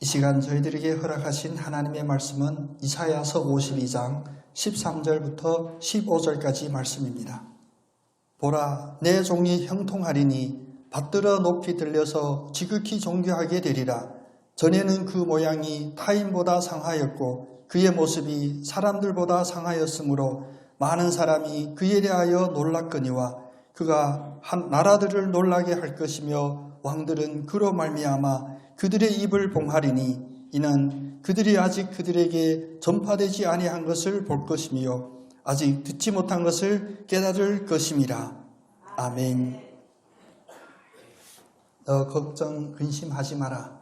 이 시간 저희들에게 허락하신 하나님의 말씀은 이사야서 52장 13절부터 15절까지 말씀입니다. 보라, 내 종이 형통하리니 받들어 높이 들려서 지극히 존귀하게 되리라. 전에는 그 모양이 타인보다 상하였고 그의 모습이 사람들보다 상하였으므로 많은 사람이 그에 대하여 놀랐거니와 그가 한 나라들을 놀라게 할 것이며 왕들은 그로 말미암아 그들의 입을 봉하리니 이는 그들이 아직 그들에게 전파되지 아니한 것을 볼 것이며 아직 듣지 못한 것을 깨달을 것임이라. 아멘. 너 걱정 근심하지 마라.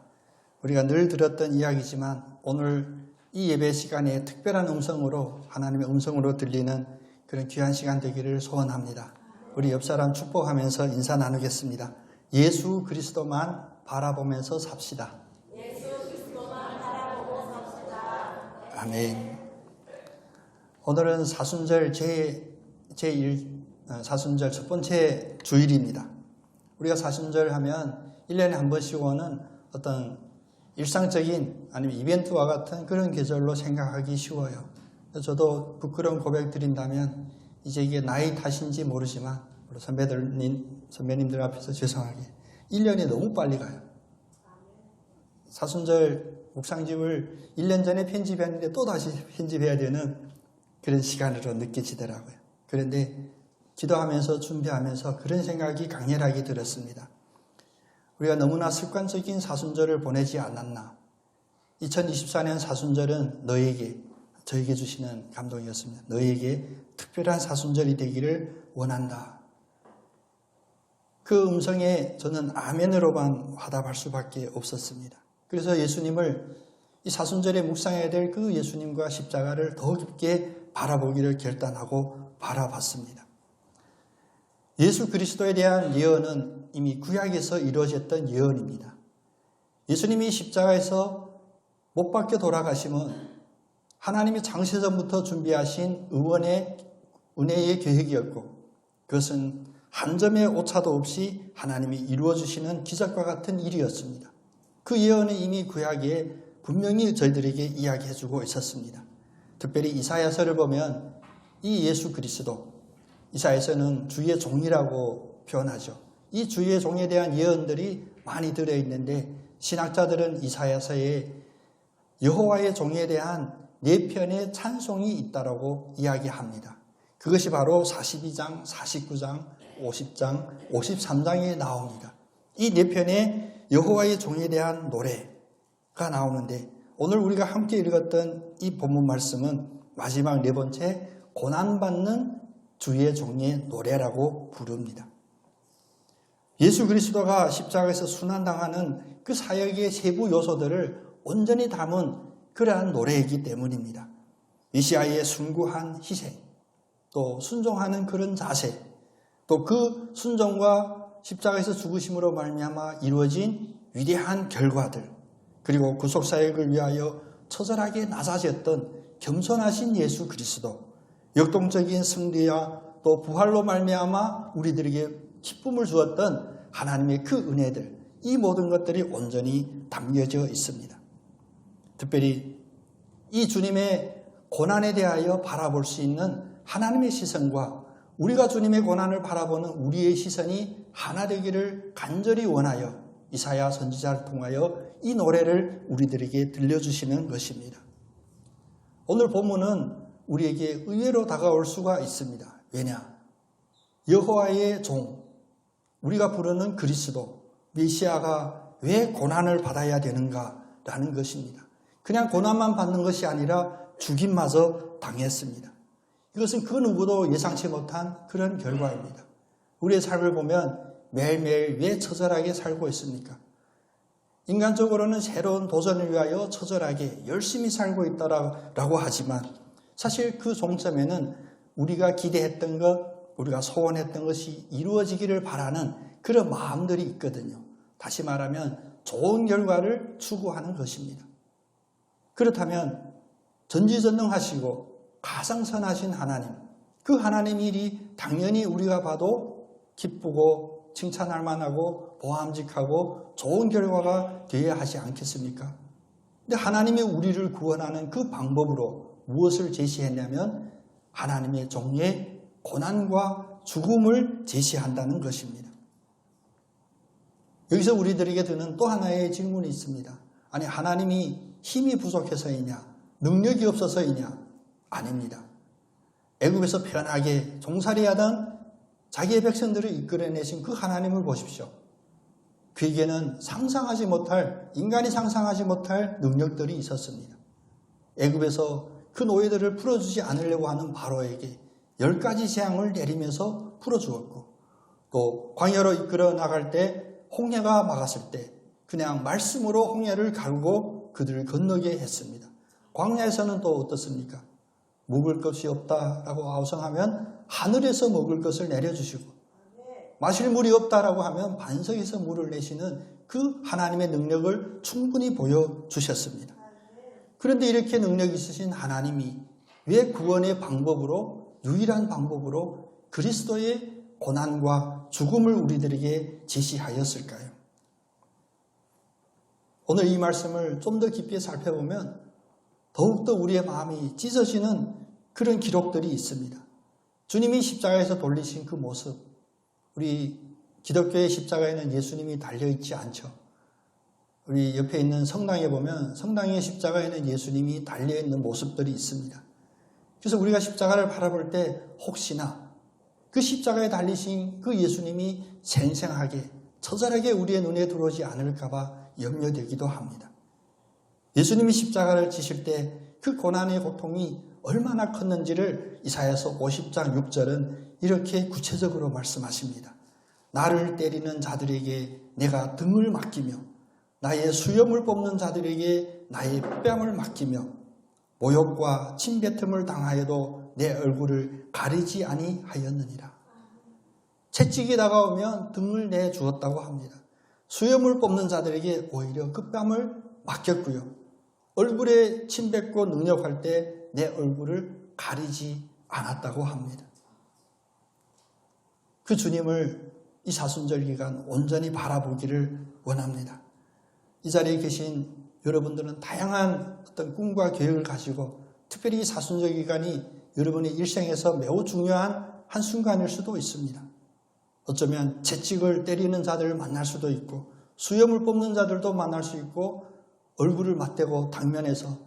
우리가 늘 들었던 이야기지만 오늘 이 예배 시간에 특별한 음성으로 하나님의 음성으로 들리는 그런 귀한 시간 되기를 소원합니다. 우리 옆 사람 축복하면서 인사 나누겠습니다. 예수 그리스도만 바라보면서 삽시다. 예수 그리스도만 바라보고 삽시다. 아멘. 오늘은 사순절 사순절 첫 번째 주일입니다. 우리가 사순절 하면 1년에 한 번씩 오는 어떤 일상적인 아니면 이벤트와 같은 그런 계절로 생각하기 쉬워요. 저도 부끄러운 고백 드린다면 이제 이게 나이 탓인지 모르지만 우리 선배님들 앞에서 죄송하게 1년이 너무 빨리 가요. 사순절 묵상집을 1년 전에 편집했는데 또 다시 편집해야 되는 그런 시간으로 느껴지더라고요. 그런데 기도하면서 준비하면서 그런 생각이 강렬하게 들었습니다. 우리가 너무나 습관적인 사순절을 보내지 않았나. 2024년 사순절은 저에게 주시는 감동이었습니다. 너에게 특별한 사순절이 되기를 원한다. 그 음성에 저는 아멘으로만 화답할 수밖에 없었습니다. 그래서 예수님을 이 사순절에 묵상해야 될 그 예수님과 십자가를 더 깊게 바라보기를 결단하고 바라봤습니다. 예수 그리스도에 대한 예언은 이미 구약에서 이루어졌던 예언입니다. 예수님이 십자가에서 못 박혀 돌아가심은 하나님이 창세전부터 준비하신 의원의 은혜의 계획이었고 그것은 한 점의 오차도 없이 하나님이 이루어주시는 기적과 같은 일이었습니다. 그 예언은 이미 구약에 분명히 저희들에게 이야기해주고 있었습니다. 특별히 이사야서를 보면 이 예수 그리스도, 이사야서는 주의 종이라고 표현하죠. 이 주의 종에 대한 예언들이 많이 들어있는데 신학자들은 이사야서에 여호와의 종에 대한 4편의 찬송이 있다고 이야기합니다. 그것이 바로 42장, 49장, 50장, 53장에 나옵니다. 이 4편의 여호와의 종에 대한 노래가 나오는데 오늘 우리가 함께 읽었던 이 본문 말씀은 마지막 4번째 고난받는 주의 종의 노래라고 부릅니다. 예수 그리스도가 십자가에서 순환당하는 그 사역의 세부 요소들을 온전히 담은 그러한 노래이기 때문입니다. 메시아의 숭고한 희생, 또 순종하는 그런 자세, 또 그 순종과 십자가에서 죽으심으로 말미암아 이루어진 위대한 결과들, 그리고 구속사역을 위하여 처절하게 낮아졌던 겸손하신 예수 그리스도, 역동적인 승리와 또 부활로 말미암아 우리들에게 기쁨을 주었던 하나님의 그 은혜들, 이 모든 것들이 온전히 담겨져 있습니다. 특별히 이 주님의 고난에 대하여 바라볼 수 있는 하나님의 시선과 우리가 주님의 고난을 바라보는 우리의 시선이 하나 되기를 간절히 원하여 이사야 선지자를 통하여 이 노래를 우리들에게 들려주시는 것입니다. 오늘 본문은 우리에게 의외로 다가올 수가 있습니다. 왜냐? 여호와의 종, 우리가 부르는 그리스도, 메시아가 왜 고난을 받아야 되는가라는 것입니다. 그냥 고난만 받는 것이 아니라 죽임마저 당했습니다. 이것은 그 누구도 예상치 못한 그런 결과입니다. 우리의 삶을 보면 매일매일 왜 처절하게 살고 있습니까? 인간적으로는 새로운 도전을 위하여 처절하게 열심히 살고 있다라고 하지만 사실 그 종점에는 우리가 기대했던 것, 우리가 소원했던 것이 이루어지기를 바라는 그런 마음들이 있거든요. 다시 말하면 좋은 결과를 추구하는 것입니다. 그렇다면 전지전능하시고 가장 선하신 하나님, 그 하나님 일이 당연히 우리가 봐도 기쁘고 칭찬할 만하고 보암직하고 좋은 결과가 되어야 하지 않겠습니까? 근데 하나님이 우리를 구원하는 그 방법으로 무엇을 제시했냐면 하나님의 종의 고난과 죽음을 제시한다는 것입니다. 여기서 우리들에게 드는 또 하나의 질문이 있습니다. 아니, 하나님이 힘이 부족해서이냐, 능력이 없어서이냐? 아닙니다. 애굽에서 편하게 종살이하던 자기의 백성들을 이끌어내신 그 하나님을 보십시오. 그에게는 상상하지 못할, 인간이 상상하지 못할 능력들이 있었습니다. 애굽에서 그 노예들을 풀어주지 않으려고 하는 바로에게 10가지 재앙을 내리면서 풀어주었고, 또 광야로 이끌어 나갈 때 홍해가 막았을 때 그냥 말씀으로 홍해를 가르고 그들을 건너게 했습니다. 광야에서는 또 어떻습니까? 먹을 것이 없다라고 아우성하면 하늘에서 먹을 것을 내려주시고, 마실 물이 없다라고 하면 반석에서 물을 내시는 그 하나님의 능력을 충분히 보여주셨습니다. 그런데 이렇게 능력 있으신 하나님이 왜 구원의 방법으로, 유일한 방법으로 그리스도의 고난과 죽음을 우리들에게 제시하였을까요? 오늘 이 말씀을 좀 더 깊이 살펴보면 더욱더 우리의 마음이 찢어지는 그런 기록들이 있습니다. 주님이 십자가에서 돌리신 그 모습, 우리 기독교의 십자가에는 예수님이 달려있지 않죠. 우리 옆에 있는 성당에 보면 성당의 십자가에는 예수님이 달려있는 모습들이 있습니다. 그래서 우리가 십자가를 바라볼 때 혹시나 그 십자가에 달리신 그 예수님이 생생하게 처절하게 우리의 눈에 들어오지 않을까 봐 염려되기도 합니다. 예수님이 십자가를 지실 때 그 고난의 고통이 얼마나 컸는지를 이사야서 50장 6절은 이렇게 구체적으로 말씀하십니다. 나를 때리는 자들에게 내가 등을 맡기며 나의 수염을 뽑는 자들에게 나의 뺨을 맡기며 모욕과 침뱉음을 당하여도 내 얼굴을 가리지 아니하였느니라. 채찍이 다가오면 등을 내주었다고 합니다. 수염을 뽑는 자들에게 오히려 그 뺨을 맡겼고요. 얼굴에 침뱉고 능력할 때 내 얼굴을 가리지 않았다고 합니다. 그 주님을 이 사순절 기간 온전히 바라보기를 원합니다. 이 자리에 계신 여러분들은 다양한 어떤 꿈과 계획을 가지고 특별히 이 사순절 기간이 여러분의 일생에서 매우 중요한 한 순간일 수도 있습니다. 어쩌면 채찍을 때리는 자들을 만날 수도 있고 수염을 뽑는 자들도 만날 수 있고 얼굴을 맞대고 당면에서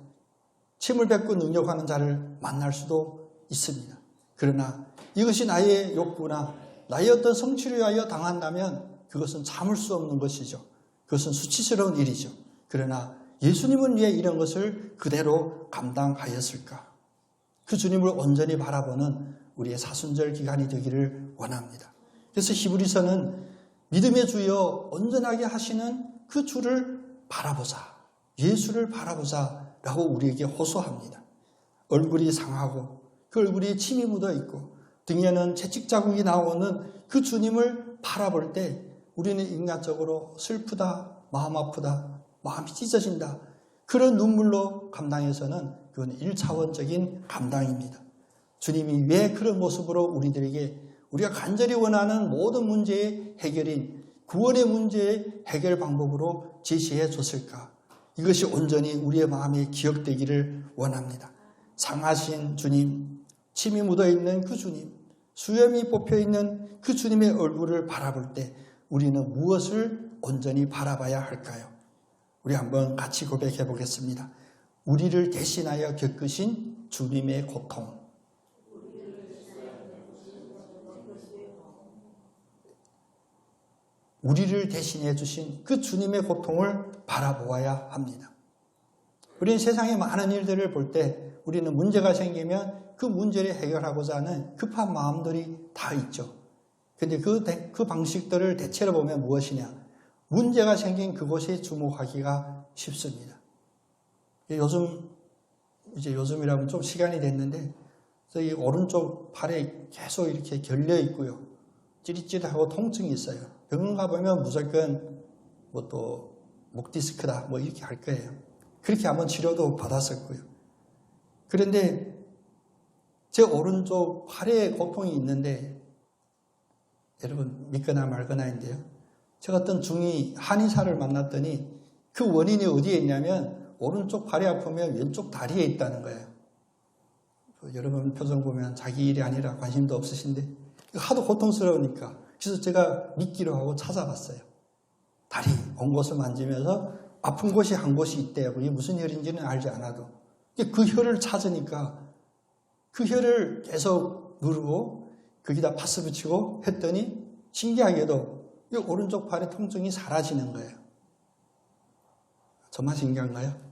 침을 뱉고 능력하는 자를 만날 수도 있습니다. 그러나 이것이 나의 욕구나 나의 어떤 성취를 위하여 당한다면 그것은 참을 수 없는 것이죠. 그것은 수치스러운 일이죠. 그러나 예수님은 왜 이런 것을 그대로 감당하였을까? 그 주님을 온전히 바라보는 우리의 사순절 기간이 되기를 원합니다. 그래서 히브리서는 믿음의 주여 온전하게 하시는 그 주를 바라보자, 예수를 바라보자 라고 우리에게 호소합니다. 얼굴이 상하고 그 얼굴에 침이 묻어 있고 등에는 채찍 자국이 나오는 그 주님을 바라볼 때 우리는 인간적으로 슬프다, 마음 아프다, 마음이 찢어진다. 그런 눈물로 감당해서는 그건 1차원적인 감당입니다. 주님이 왜 그런 모습으로 우리들에게 우리가 간절히 원하는 모든 문제의 해결인 구원의 문제의 해결 방법으로 제시해 줬을까? 이것이 온전히 우리의 마음에 기억되기를 원합니다. 상하신 주님, 침이 묻어있는 그 주님, 수염이 뽑혀있는 그 주님의 얼굴을 바라볼 때 우리는 무엇을 온전히 바라봐야 할까요? 우리 한번 같이 고백해 보겠습니다. 우리를 대신하여 겪으신 주님의 고통. 우리를 대신해 주신 그 주님의 고통을 바라보아야 합니다. 우리는 세상의 많은 일들을 볼 때 우리는 문제가 생기면 그 문제를 해결하고자 하는 급한 마음들이 다 있죠. 근데 그 방식들을 대체로 보면 무엇이냐? 문제가 생긴 그곳에 주목하기가 쉽습니다. 요즘이라면 좀 시간이 됐는데, 이 오른쪽 팔에 계속 이렇게 결려 있고요. 찌릿찌릿하고 통증이 있어요. 병원 가보면 무조건 또 목 디스크다 이렇게 할 거예요. 그렇게 한번 치료도 받았었고요. 그런데 제 오른쪽 팔에 고통이 있는데 여러분 믿거나 말거나인데요. 제가 어떤 중이 한의사를 만났더니 그 원인이 어디에 있냐면 오른쪽 발이 아프면 왼쪽 다리에 있다는 거예요. 여러분 표정 보면 자기 일이 아니라 관심도 없으신데 하도 고통스러우니까 그래서 제가 믿기로 하고 찾아봤어요. 다리 온 곳을 만지면서 아픈 곳이 한 곳이 있대요. 그게 무슨 혈인지는 알지 않아도 그 혈을 찾으니까 그 혈을 계속 누르고 거기다 파스 붙이고 했더니 신기하게도 이 오른쪽 팔의 통증이 사라지는 거예요. 저만 신기한가요?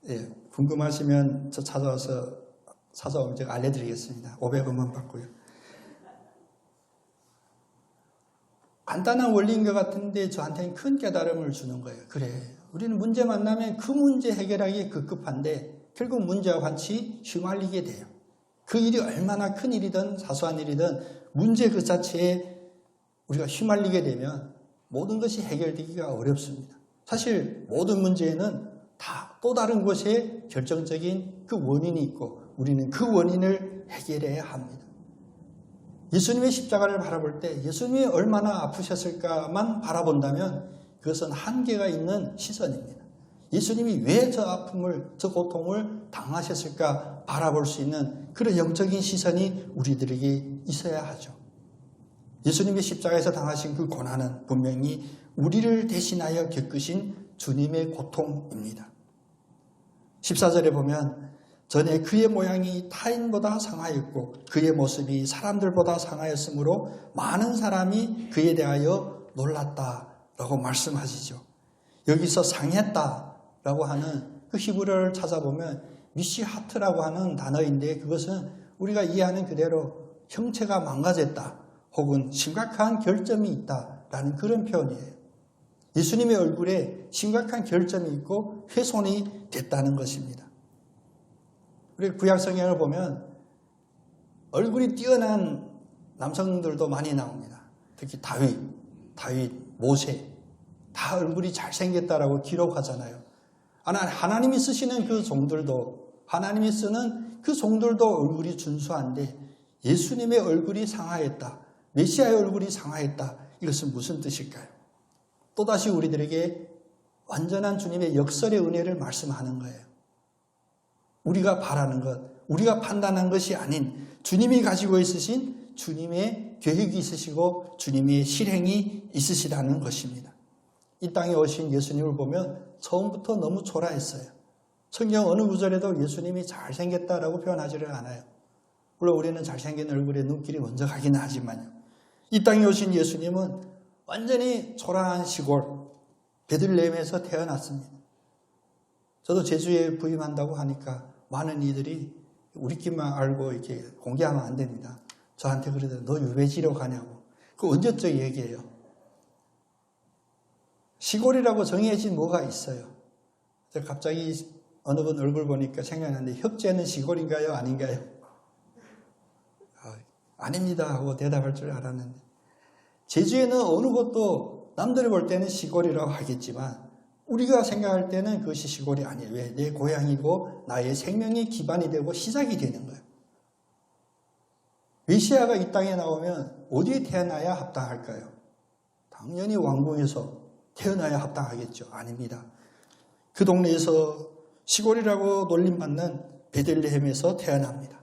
예, 궁금하시면 저 찾아오면 제가 알려드리겠습니다. 500원만 받고요. 간단한 원리인 것 같은데 저한테는 큰 깨달음을 주는 거예요. 그래, 우리는 문제 만나면 그 문제 해결하기 급급한데 결국 문제와 같이 휘말리게 돼요. 그 일이 얼마나 큰 일이든 사소한 일이든 문제 그 자체에 우리가 휘말리게 되면 모든 것이 해결되기가 어렵습니다. 사실 모든 문제에는 다 또 다른 곳에 결정적인 그 원인이 있고 우리는 그 원인을 해결해야 합니다. 예수님의 십자가를 바라볼 때 예수님이 얼마나 아프셨을까만 바라본다면 그것은 한계가 있는 시선입니다. 예수님이 왜 저 아픔을, 저 고통을 당하셨을까 바라볼 수 있는 그런 영적인 시선이 우리들에게 있어야 하죠. 예수님이 십자가에서 당하신 그 고난은 분명히 우리를 대신하여 겪으신 주님의 고통입니다. 14절에 보면 전에 그의 모양이 타인보다 상하였고 그의 모습이 사람들보다 상하였으므로 많은 사람이 그에 대하여 놀랐다라고 말씀하시죠. 여기서 상했다라고 하는 그 히브리어를 찾아보면 미시하트라고 하는 단어인데 그것은 우리가 이해하는 그대로 형체가 망가졌다 혹은 심각한 결점이 있다라는 그런 표현이에요. 예수님의 얼굴에 심각한 결점이 있고 훼손이 됐다는 것입니다. 우리 구약 성경을 보면 얼굴이 뛰어난 남성들도 많이 나옵니다. 특히 다윗, 모세 다 얼굴이 잘생겼다라고 기록하잖아요. 하나님이 쓰시는 그 종들도 하나님이 쓰는 그 종들도 얼굴이 준수한데 예수님의 얼굴이 상하였다. 메시아의 얼굴이 상하였다. 이것은 무슨 뜻일까요? 또다시 우리들에게 완전한 주님의 역설의 은혜를 말씀하는 거예요. 우리가 바라는 것, 우리가 판단한 것이 아닌 주님이 가지고 있으신 주님의 계획이 있으시고 주님의 실행이 있으시다는 것입니다. 이 땅에 오신 예수님을 보면 처음부터 너무 초라했어요. 성경 어느 구절에도 예수님이 잘생겼다라고 표현하지를 않아요. 물론 우리는 잘생긴 얼굴에 눈길이 먼저 가기는 하지만요. 이 땅에 오신 예수님은 완전히 초라한 시골 베들레헴에서 태어났습니다. 저도 제주에 부임한다고 하니까 많은 이들이 우리끼리만 알고 이렇게 공개하면 안 됩니다. 저한테 그러더니 너 유배지로 가냐고. 그 언제적 얘기예요. 시골이라고 정해진 뭐가 있어요. 갑자기 어느 분 얼굴 보니까 생각나는데 혁재는 시골인가요? 아닌가요? 아닙니다 하고 대답할 줄 알았는데 제주에는 어느 곳도 남들이 볼 때는 시골이라고 하겠지만 우리가 생각할 때는 그것이 시골이 아니에요. 왜? 내 고향이고 나의 생명의 기반이 되고 시작이 되는 거예요. 메시아가 이 땅에 나오면 어디에 태어나야 합당할까요? 당연히 왕궁에서 태어나야 합당하겠죠. 아닙니다. 그 동네에서 시골이라고 놀림받는 베들레헴에서 태어납니다.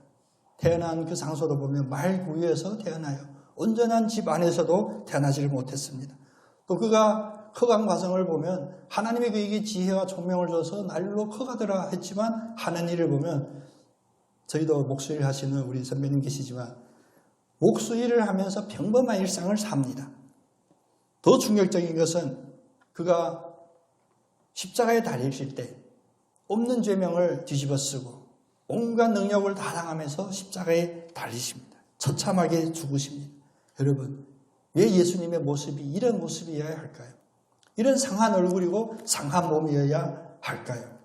태어난 그 장소도 보면 말구유에서 태어나요. 온전한 집 안에서도 태어나지를 못했습니다. 또 그가 커간 과정을 보면 하나님이 그에게 지혜와 총명을 줘서 날로 커가더라 했지만 하는 일을 보면 저희도 목수일 하시는 우리 선배님 계시지만 목수일을 하면서 평범한 일상을 삽니다. 더 충격적인 것은 그가 십자가에 달리실 때 없는 죄명을 뒤집어 쓰고 온갖 능력을 다 당하면서 십자가에 달리십니다. 처참하게 죽으십니다. 여러분, 왜 예수님의 모습이 이런 모습이어야 할까요? 이런 상한 얼굴이고 상한 몸이어야 할까요?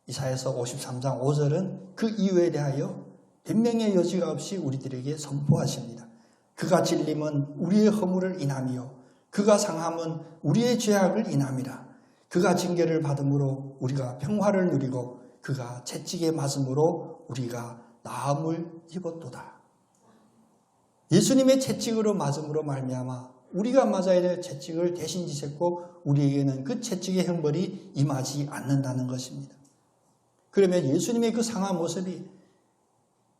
이사야서 53장 5절은 그 이유에 대하여 변명의 여지가 없이 우리들에게 선포하십니다. 그가 찔림은 우리의 허물을 인함이요 그가 상함은 우리의 죄악을 인함이라. 그가 징계를 받음으로 우리가 평화를 누리고 그가 채찍에 맞음으로 우리가 나음을 입었도다. 예수님의 채찍으로 맞음으로 말미암아 우리가 맞아야 될 채찍을 대신 지셨고 우리에게는 그 채찍의 형벌이 임하지 않는다는 것입니다. 그러면 예수님의 그 상한 모습이,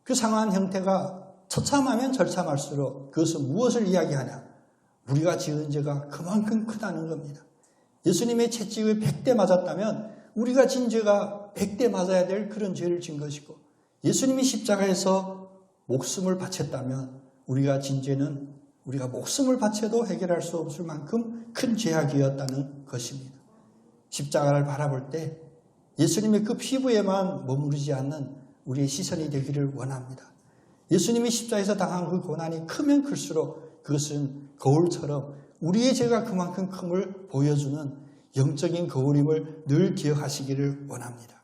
그 상한 형태가 처참하면 절참할수록 그것은 무엇을 이야기하냐? 우리가 지은 죄가 그만큼 크다는 겁니다. 예수님의 채찍을 100대 맞았다면 우리가 진 죄가 100대 맞아야 될 그런 죄를 진 것이고, 예수님이 십자가에서 목숨을 바쳤다면 우리가 진 죄는 우리가 목숨을 바쳐도 해결할 수 없을 만큼 큰 죄악이었다는 것입니다. 십자가를 바라볼 때 예수님의 그 피부에만 머무르지 않는 우리의 시선이 되기를 원합니다. 예수님이 십자가에서 당한 그 고난이 크면 클수록 그것은 거울처럼 우리의 죄가 그만큼 큼을 보여주는 영적인 거울임을 늘 기억하시기를 원합니다.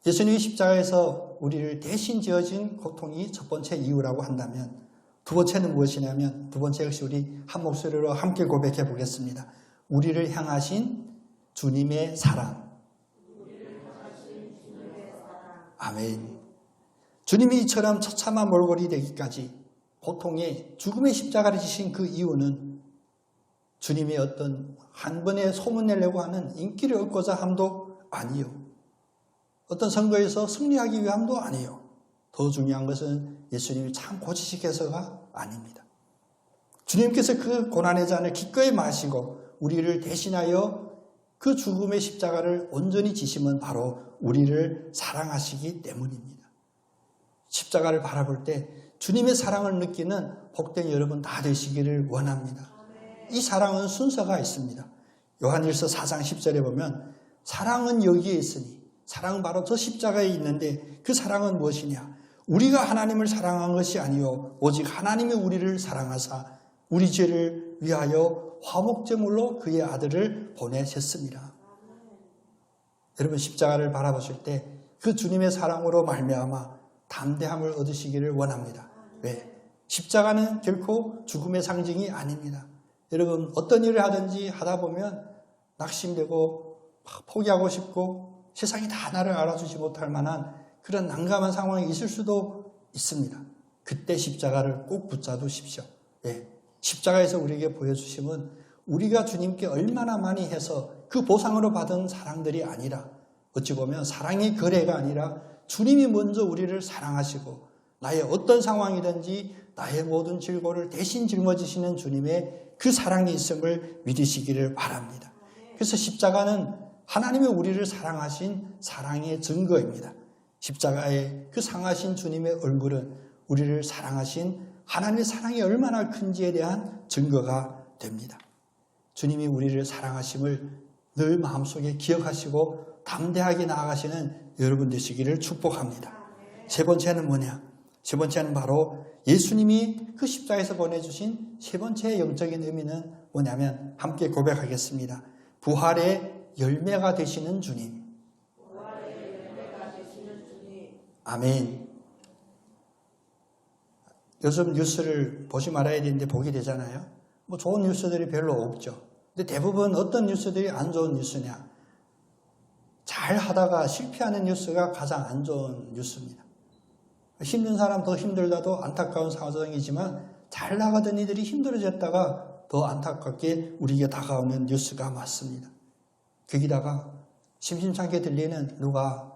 예수님이 십자가에서 우리를 대신 지어진 고통이 첫 번째 이유라고 한다면, 두 번째는 무엇이냐면, 두 번째 역시 우리 한 목소리로 함께 고백해 보겠습니다. 우리를 향하신 주님의 사랑. 아멘. 주님이 이처럼 처참한 몰골이 되기까지 고통의 죽음의 십자가를 지신 그 이유는 주님의 어떤 한 번에 소문내려고 하는 인기를 얻고자 함도 아니요, 어떤 선거에서 승리하기 위함도 아니요, 더 중요한 것은 예수님이 참 고지식해서가 아닙니다. 주님께서 그 고난의 잔을 기꺼이 마시고 우리를 대신하여 그 죽음의 십자가를 온전히 지심은 바로 우리를 사랑하시기 때문입니다. 십자가를 바라볼 때 주님의 사랑을 느끼는 복된 여러분 다 되시기를 원합니다. 이 사랑은 순서가 있습니다. 요한일서 4장 10절에 보면 사랑은 여기에 있으니, 사랑은 바로 저 십자가에 있는데 그 사랑은 무엇이냐? 우리가 하나님을 사랑한 것이 아니요 오직 하나님이 우리를 사랑하사 우리 죄를 위하여 화목제물로 그의 아들을 보내셨습니다. 여러분, 십자가를 바라보실 때 그 주님의 사랑으로 말미암아 담대함을 얻으시기를 원합니다. 왜? 십자가는 결코 죽음의 상징이 아닙니다. 여러분, 어떤 일을 하든지 하다 보면 낙심되고 포기하고 싶고 세상이 다 나를 알아주지 못할 만한 그런 난감한 상황이 있을 수도 있습니다. 그때 십자가를 꼭 붙잡으십시오. 왜? 십자가에서 우리에게 보여주심은 우리가 주님께 얼마나 많이 해서 그 보상으로 받은 사랑들이 아니라, 어찌 보면 사랑의 거래가 아니라 주님이 먼저 우리를 사랑하시고 나의 어떤 상황이든지 나의 모든 질고를 대신 짊어지시는 주님의 그 사랑이 있음을 믿으시기를 바랍니다. 그래서 십자가는 하나님의 우리를 사랑하신 사랑의 증거입니다. 십자가의 그 상하신 주님의 얼굴은 우리를 사랑하신 하나님의 사랑이 얼마나 큰지에 대한 증거가 됩니다. 주님이 우리를 사랑하심을 늘 마음속에 기억하시고 담대하게 나아가시는 여러분 되시기를 축복합니다. 세 번째는 뭐냐? 세 번째는 바로 예수님이 그 십자가에서 보내주신 세 번째 영적인 의미는 뭐냐면 함께 고백하겠습니다. 부활의 열매가 되시는 주님. 아멘. 요즘 뉴스를 보지 말아야 되는데 보게 되잖아요. 뭐 좋은 뉴스들이 별로 없죠. 근데 대부분 어떤 뉴스들이 안 좋은 뉴스냐? 잘 하다가 실패하는 뉴스가 가장 안 좋은 뉴스입니다. 힘든 사람 더 힘들다도 안타까운 상황이지만 잘 나가던 이들이 힘들어졌다가 더 안타깝게 우리에게 다가오는 뉴스가 많습니다. 거기다가 심심찮게 들리는 누가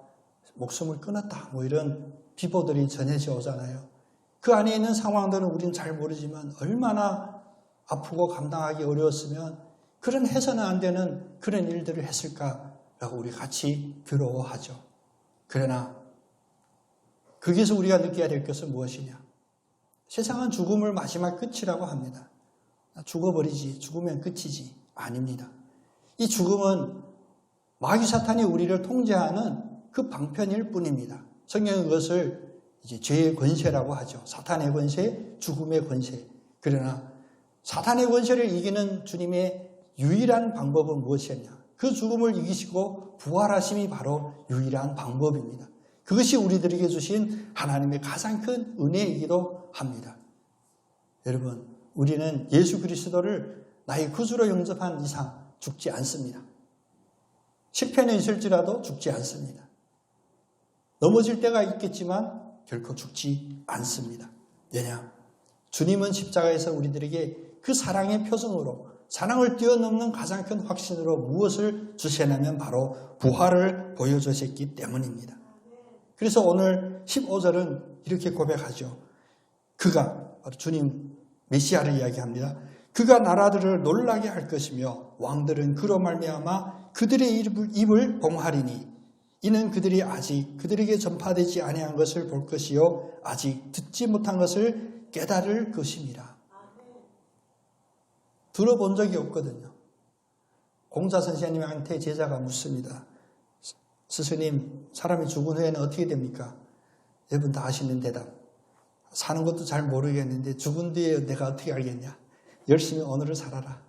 목숨을 끊었다 뭐 이런 비보들이 전해져 오잖아요. 그 안에 있는 상황들은 우리는 잘 모르지만 얼마나 아프고 감당하기 어려웠으면 그런 해서는 안 되는 그런 일들을 했을까라고 우리 같이 괴로워하죠. 그러나 거기서 우리가 느껴야 될 것은 무엇이냐? 세상은 죽음을 마지막 끝이라고 합니다. 죽어버리지, 죽으면 끝이지. 아닙니다. 이 죽음은 마귀 사탄이 우리를 통제하는 그 방편일 뿐입니다. 성경은 그것을 이제 죄의 권세라고 하죠. 사탄의 권세, 죽음의 권세. 그러나 사탄의 권세를 이기는 주님의 유일한 방법은 무엇이었냐? 그 죽음을 이기시고 부활하심이 바로 유일한 방법입니다. 그것이 우리들에게 주신 하나님의 가장 큰 은혜이기도 합니다. 여러분, 우리는 예수 그리스도를 나의 구주로 영접한 이상 죽지 않습니다. 실패는 있을지라도 죽지 않습니다. 넘어질 때가 있겠지만 결코 죽지 않습니다. 왜냐? 주님은 십자가에서 우리들에게 그 사랑의 표정으로 사랑을 뛰어넘는 가장 큰 확신으로 무엇을 주시냐면 바로 부활을 보여주셨기 때문입니다. 그래서 오늘 15절은 이렇게 고백하죠. 그가 바로 주님 메시아를 이야기합니다. 그가 나라들을 놀라게 할 것이며 왕들은 그로 말미암아 그들의 입을 봉하리니 이는 그들이 아직 그들에게 전파되지 아니한 것을 볼 것이요 아직 듣지 못한 것을 깨달을 것임이라. 들어본 적이 없거든요. 공자 선생님한테 제자가 묻습니다. 스승님, 사람이 죽은 후에는 어떻게 됩니까? 여러분 다 아시는 대답. 사는 것도 잘 모르겠는데 죽은 뒤에 내가 어떻게 알겠냐? 열심히 오늘을 살아라.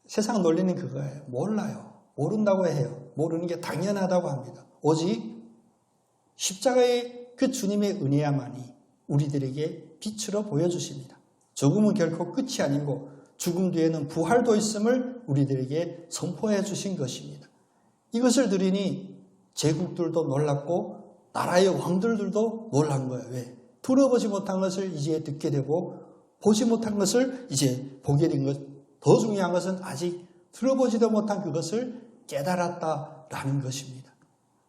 세상 논리는 그거예요. 몰라요. 모른다고 해요. 모르는 게 당연하다고 합니다. 오직 십자가의 그 주님의 은혜야만이 우리들에게 빛으로 보여주십니다. 죽음은 결코 끝이 아니고 죽음 뒤에는 부활도 있음을 우리들에게 선포해 주신 것입니다. 이것을 들으니 제국들도 놀랐고 나라의 왕들도 놀란 거예요. 왜? 들어보지 못한 것을 이제 듣게 되고 보지 못한 것을 이제 보게 된 것. 더 중요한 것은 아직 들어보지도 못한 그것을 깨달았다라는 것입니다.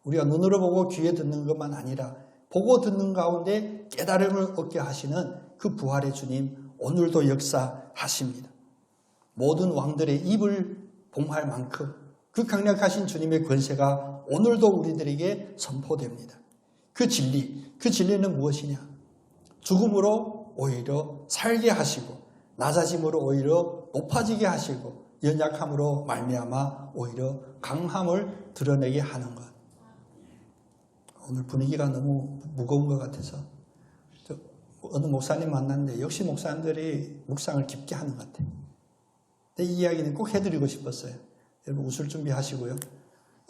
우리가 눈으로 보고 귀에 듣는 것만 아니라 보고 듣는 가운데 깨달음을 얻게 하시는 그 부활의 주님 오늘도 역사하십니다. 모든 왕들의 입을 봉할 만큼 그 강력하신 주님의 권세가 오늘도 우리들에게 선포됩니다. 그 진리는 무엇이냐? 죽음으로 오히려 살게 하시고 낮아짐으로 오히려 높아지게 하시고 연약함으로 말미암아 오히려 강함을 드러내게 하는 것. 오늘 분위기가 너무 무거운 것 같아서 어느 목사님 만났는데 역시 목사님들이 묵상을 깊게 하는 것 같아요. 근데 이 이야기는 꼭 해드리고 싶었어요. 여러분 웃을 준비하시고요.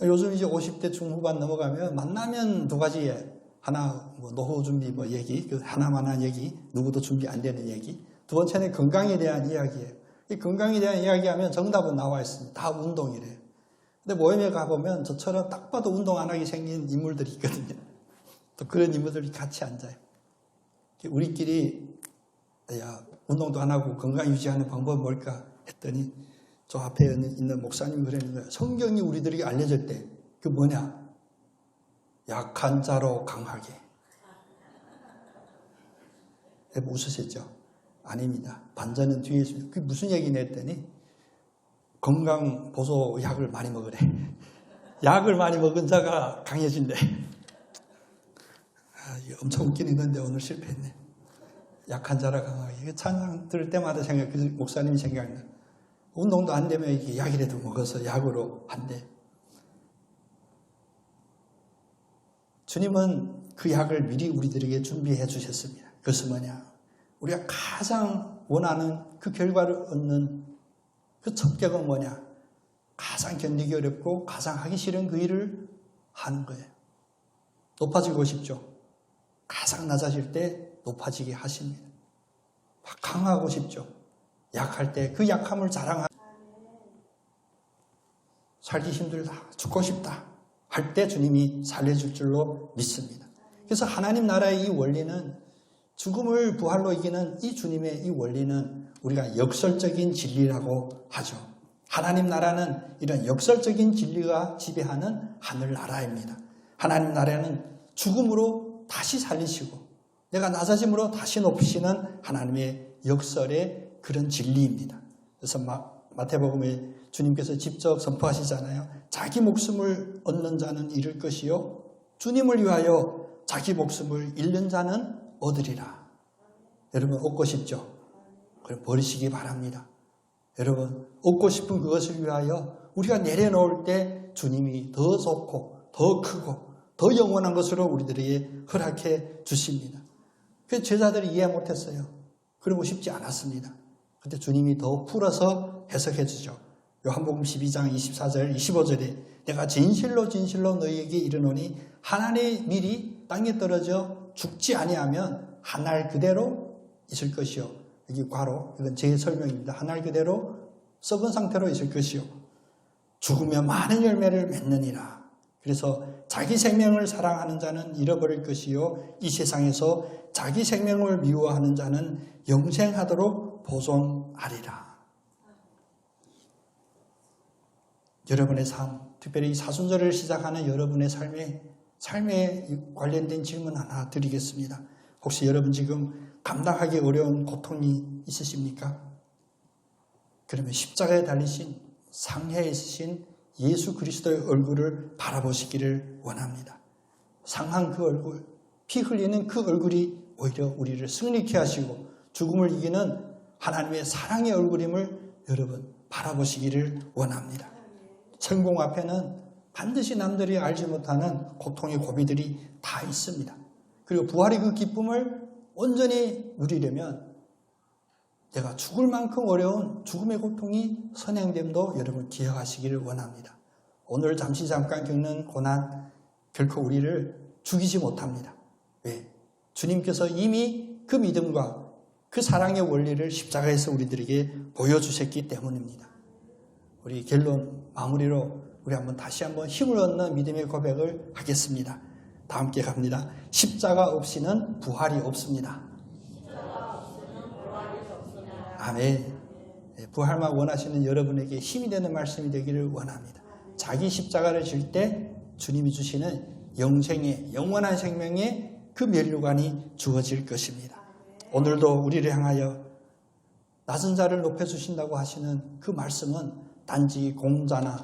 요즘 이제 50대 중후반 넘어가면 만나면 두 가지에 하나 뭐 노후 준비 뭐 얘기, 그 하나만한 얘기, 누구도 준비 안 되는 얘기. 두 번째는 건강에 대한 이야기예요. 이 건강에 대한 이야기하면 정답은 나와 있습니다. 다 운동이래요. 근데 모임에 가보면 저처럼 딱 봐도 운동 안 하게 생긴 인물들이 있거든요. 또 그런 인물들이 같이 앉아요. 우리끼리 야 운동도 안 하고 건강 유지하는 방법은 뭘까 했더니 저 앞에 있는 목사님 그러는 거예요. 성경이 우리들에게 알려질 때 그 뭐냐? 약한 자로 강하게. 웃으셨죠? 아닙니다. 반전은 뒤에 있습니다. 그게 무슨 얘기냐 했더니 건강 보소 약을 많이 먹으래. 약을 많이 먹은 자가 강해진대. 엄청 웃긴 있는데 오늘 실패했네. 약한 자라 강하게. 찬양 들을 때마다 목사님이 생각나. 운동도 안 되면 이게 약이라도 먹어서 약으로 한대. 주님은 그 약을 미리 우리들에게 준비해 주셨습니다. 그것은 뭐냐? 우리가 가장 원하는 그 결과를 얻는 그 첩격은 뭐냐? 가장 견디기 어렵고 가장 하기 싫은 그 일을 하는 거예요. 높아지고 싶죠? 가장 낮아질 때 높아지게 하십니다. 강하고 싶죠? 약할 때 그 약함을 자랑하는 살기 힘들다, 죽고 싶다 할 때 주님이 살려줄 줄로 믿습니다. 그래서 하나님 나라의 이 원리는 죽음을 부활로 이기는 이 주님의 이 원리는 우리가 역설적인 진리라고 하죠. 하나님 나라는 이런 역설적인 진리가 지배하는 하늘나라입니다. 하나님 나라는 죽음으로 다시 살리시고 내가 낮아짐으로 다시 높이시는 하나님의 역설의 그런 진리입니다. 그래서 마태복음에 주님께서 직접 선포하시잖아요. 자기 목숨을 얻는 자는 잃을 것이요 주님을 위하여 자기 목숨을 잃는 자는 얻으리라. 여러분 얻고 싶죠? 그럼 버리시기 바랍니다. 여러분 얻고 싶은 그것을 위하여 우리가 내려놓을 때 주님이 더 좋고 더 크고 더 영원한 것으로 우리들에게 허락해 주십니다. 그 제자들이 이해 못했어요. 그러고 싶지 않았습니다. 그때 주님이 더 풀어서 해석해 주죠. 요한복음 12장 24절 25절에 내가 진실로 진실로 너희에게 이르노니 하나님의 밀이 땅에 떨어져 죽지 아니하면 한 알 그대로 있을 것이요. 여기 괄호 이건 제 설명입니다. 한 알 그대로 썩은 상태로 있을 것이요. 죽으면 많은 열매를 맺느니라. 그래서 자기 생명을 사랑하는 자는 잃어버릴 것이요 이 세상에서 자기 생명을 미워하는 자는 영생하도록 보존하리라. 여러분의 삶, 특별히 사순절을 시작하는 여러분의 삶에 관련된 질문 하나 드리겠습니다. 혹시 여러분 지금 감당하기 어려운 고통이 있으십니까? 그러면 십자가에 달리신 상해에 있으신 예수 그리스도의 얼굴을 바라보시기를 원합니다. 상한 그 얼굴, 피 흘리는 그 얼굴이 오히려 우리를 승리케 하시고 죽음을 이기는 하나님의 사랑의 얼굴임을 여러분 바라보시기를 원합니다. 성공 앞에는 반드시 남들이 알지 못하는 고통의 고비들이 다 있습니다. 그리고 부활의 그 기쁨을 온전히 누리려면 내가 죽을 만큼 어려운 죽음의 고통이 선행됨도 여러분 기억하시기를 원합니다. 오늘 잠깐 겪는 고난 결코 우리를 죽이지 못합니다. 왜? 주님께서 이미 그 믿음과 그 사랑의 원리를 십자가에서 우리들에게 보여주셨기 때문입니다. 우리 결론 마무리로 우리 다시 한번 힘을 얻는 믿음의 고백을 하겠습니다. 다 함께 갑니다. 십자가 없이는 부활이 없습니다. 아멘. 부활만 원하시는 여러분에게 힘이 되는 말씀이 되기를 원합니다. 자기 십자가를 질 때 주님이 주시는 영생의 영원한 생명의 그 면류관이 주어질 것입니다. 오늘도 우리를 향하여 낮은 자를 높여주신다고 하시는 그 말씀은 단지 공자나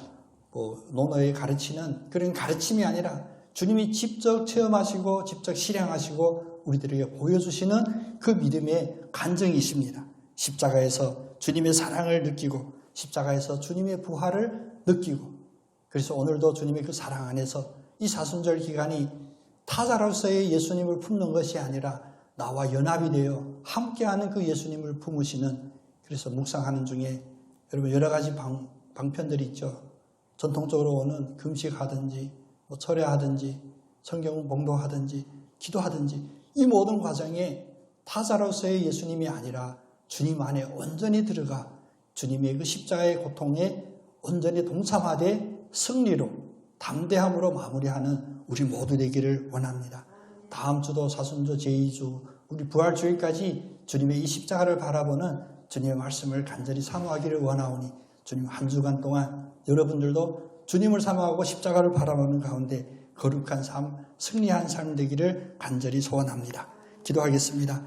논어에 가르치는 그런 가르침이 아니라 주님이 직접 체험하시고 직접 실행하시고 우리들에게 보여주시는 그 믿음의 간증이십니다. 십자가에서 주님의 사랑을 느끼고 십자가에서 주님의 부활을 느끼고 그래서 오늘도 주님의 그 사랑 안에서 이 사순절 기간이 타자로서의 예수님을 품는 것이 아니라 나와 연합이 되어 함께하는 그 예수님을 품으시는 그래서 묵상하는 중에 여러분 여러 가지 방편들이 있죠. 전통적으로 오는 금식하든지 철야하든지 성경 봉독하든지 기도하든지 이 모든 과정에 타자로서의 예수님이 아니라 주님 안에 온전히 들어가 주님의 그 십자가의 고통에 온전히 동참하되 승리로 담대함으로 마무리하는 우리 모두 되기를 원합니다. 다음 주도 사순절 제2주 우리 부활주일까지 주님의 이 십자가를 바라보는 주님의 말씀을 간절히 사모하기를 원하오니 주님 한 주간 동안 여러분들도 주님을 사모하고 십자가를 바라보는 가운데 거룩한 삶, 승리한 삶 되기를 간절히 소원합니다. 기도하겠습니다.